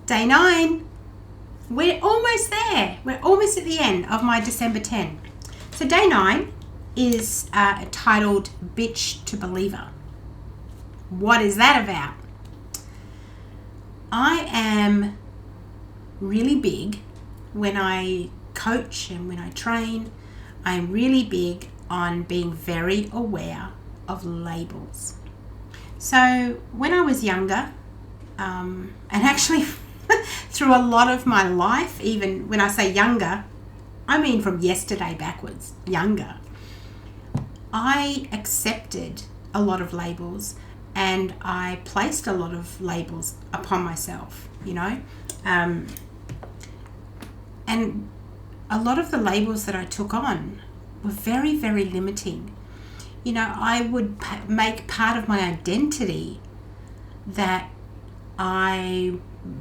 Day 9. We're almost there. We're almost at the end of my December 10. So day 9 is titled Bitch to Believer. What is that about? I am really big when I coach and when I train. I'm really big on being very aware of labels. So when I was younger, and actually through a lot of my life, even when I say younger, I mean from yesterday backwards, younger, I accepted a lot of labels and I placed a lot of labels upon myself, and a lot of the labels that I took on were very, very limiting. I would make part of my identity that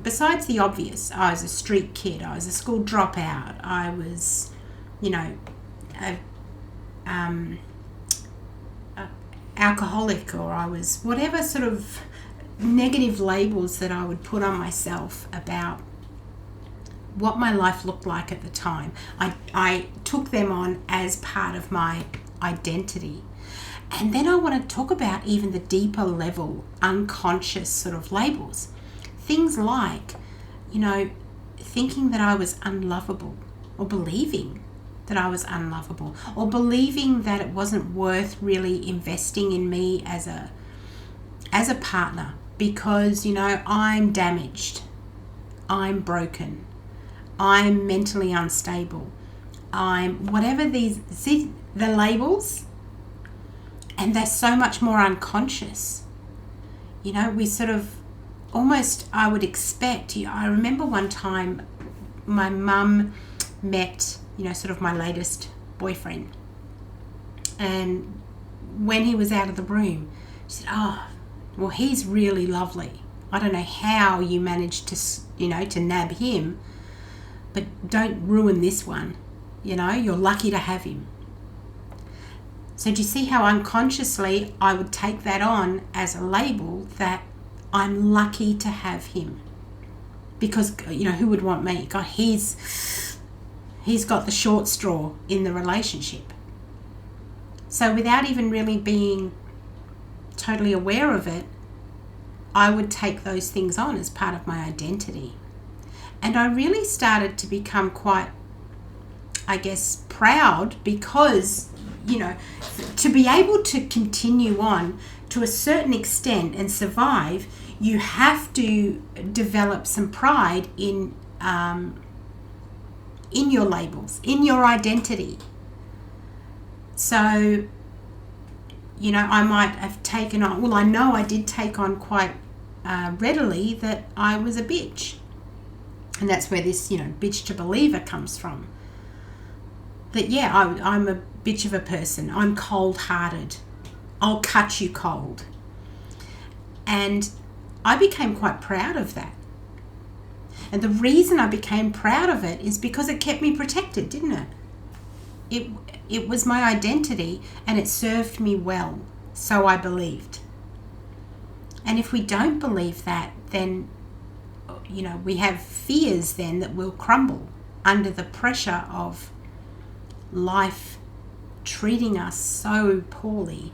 besides the obvious, I was a street kid, I was a school dropout, I was, alcoholic, or I was whatever sort of negative labels that I would put on myself about what my life looked like at the time. I took them on as part of my identity. And then I want to talk about even the deeper level, unconscious sort of labels. Things like, thinking that I was unlovable, or believing that I was unlovable, or believing that it wasn't worth really investing in me as a partner because, I'm damaged, I'm broken, I'm mentally unstable, I'm whatever the labels, and they're so much more unconscious. We sort of almost, I would expect, I remember one time my mum met, sort of my latest boyfriend, and when he was out of the room, she said, "Oh, well, he's really lovely. I don't know how you managed to, to nab him, but don't ruin this one. You're lucky to have him." So do you see how unconsciously I would take that on as a label that I'm lucky to have him? Because, who would want me? God, he's got the short straw in the relationship. So without even really being totally aware of it, I would take those things on as part of my identity. And I really started to become quite, I guess, proud because, to be able to continue on to a certain extent and survive, you have to develop some pride in your labels, in your identity. So, I might have taken on, well, I know I did take on quite readily that I was a bitch. And that's where this, bitch to believer comes from. That, yeah, I'm a bitch of a person. I'm cold-hearted. I'll cut you cold. And I became quite proud of that. And the reason I became proud of it is because it kept me protected, didn't it? It was my identity and it served me well, so I believed. And if we don't believe that, then, we have fears then that will crumble under the pressure of life treating us so poorly.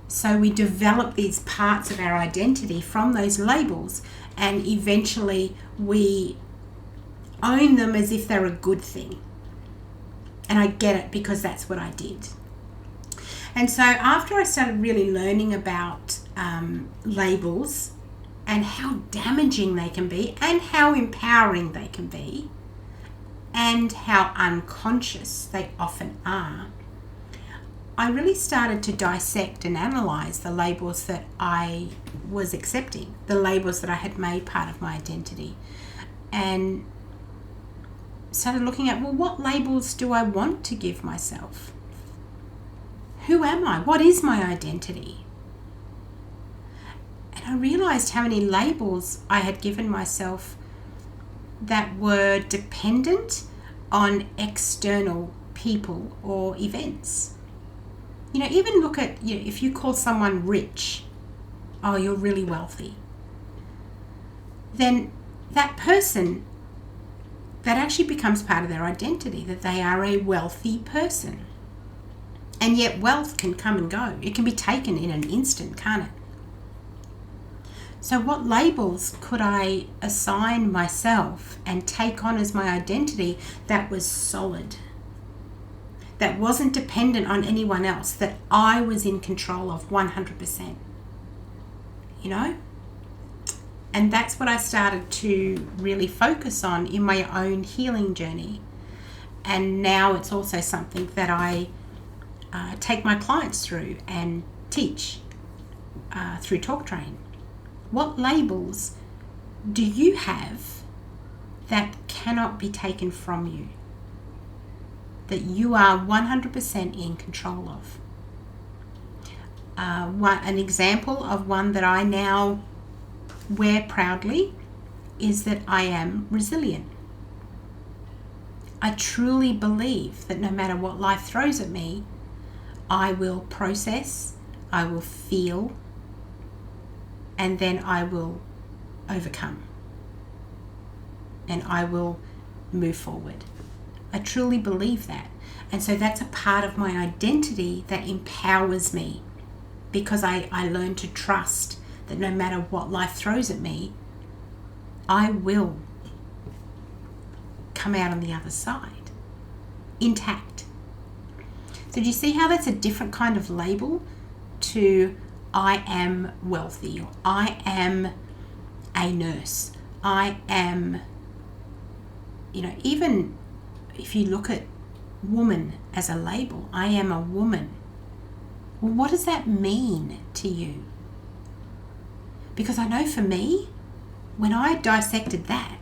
So we develop these parts of our identity from those labels, and eventually we own them as if they're a good thing. And I get it because that's what I did. And so after I started really learning about labels and how damaging they can be and how empowering they can be and how unconscious they often are, I really started to dissect and analyze the labels that I was accepting, the labels that I had made part of my identity, and started looking at, well, what labels do I want to give myself? Who am I? What is my identity? And I realized how many labels I had given myself that were dependent on external people or events. Even look at, if you call someone rich, oh, you're really wealthy, then that person, that actually becomes part of their identity, that they are a wealthy person. And yet wealth can come and go. It can be taken in an instant, can't it? So what labels could I assign myself and take on as my identity that was solid, that wasn't dependent on anyone else, that I was in control of 100%? You know? And that's what I started to really focus on in my own healing journey. And now it's also something that I take my clients through and teach through Talk Train. What labels do you have that cannot be taken from you, that you are 100% in control of? An example of one that I now wear proudly is that I am resilient. I truly believe that no matter what life throws at me, I will process, I will feel, and then I will overcome. And I will move forward. I truly believe that. And so that's a part of my identity that empowers me, because I learn to trust that no matter what life throws at me, I will come out on the other side intact. So do you see how that's a different kind of label to I am wealthy, or I am a nurse, I am, even if you look at woman as a label, I am a woman. Well, what does that mean to you? Because I know for me, when I dissected that,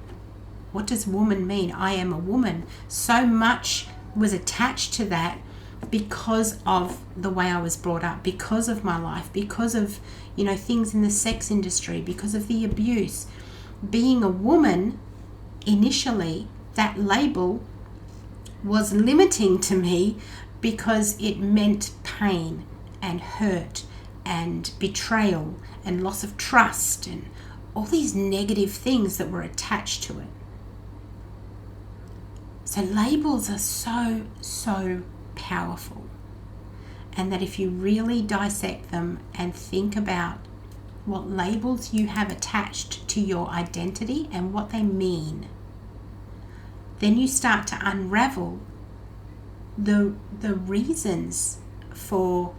what does woman mean? I am a woman. So much was attached to that because of the way I was brought up, because of my life, because of, things in the sex industry, because of the abuse. Being a woman, initially, that label was limiting to me because it meant pain and hurt and betrayal and loss of trust and all these negative things that were attached to it. So labels are so, so powerful. And that if you really dissect them and think about what labels you have attached to your identity and what they mean, then you start to unravel the reasons for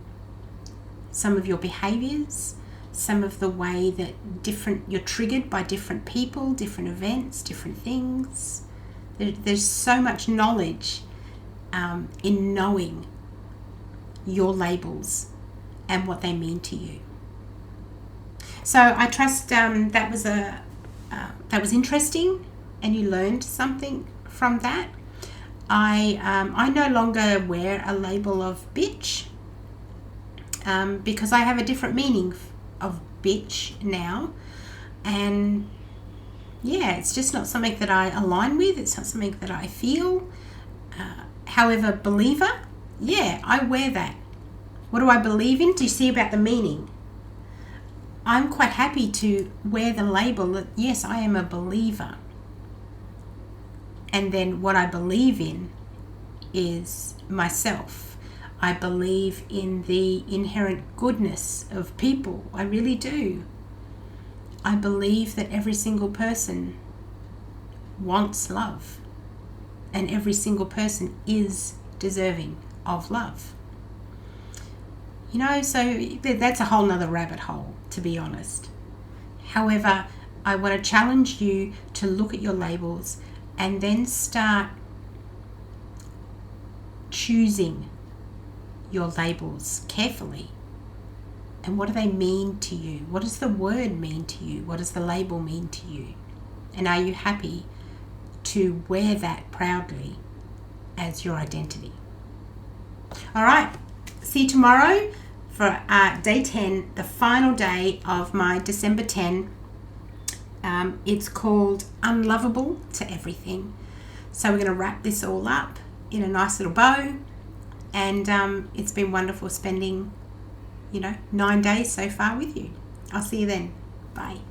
some of your behaviors, some of the way that you're triggered by different people, different events, different things. There's so much knowledge in knowing your labels and what they mean to you. So I trust that was interesting, and you learned something from that. I no longer wear a label of bitch because I have a different meaning of bitch now, and it's just not something that I align with. It's not something that I feel. However, believer, I wear that. What do I believe in? Do you see about the meaning? I'm quite happy to wear the label that, yes, I am a believer. And then what I believe in is myself. I believe in the inherent goodness of people. I really do. I believe that every single person wants love, and every single person is deserving of love. So that's a whole nother rabbit hole, to be honest. However, I want to challenge you to look at your labels and then start choosing your labels carefully. And what do they mean to you? What does the word mean to you? What does the label mean to you? And are you happy to wear that proudly as your identity? All right. See you tomorrow for day 10, the final day of my December 10. It's called Unlovable to Everything. So we're going to wrap this all up in a nice little bow. And it's been wonderful spending 9 days so far with you. I'll see you then. Bye.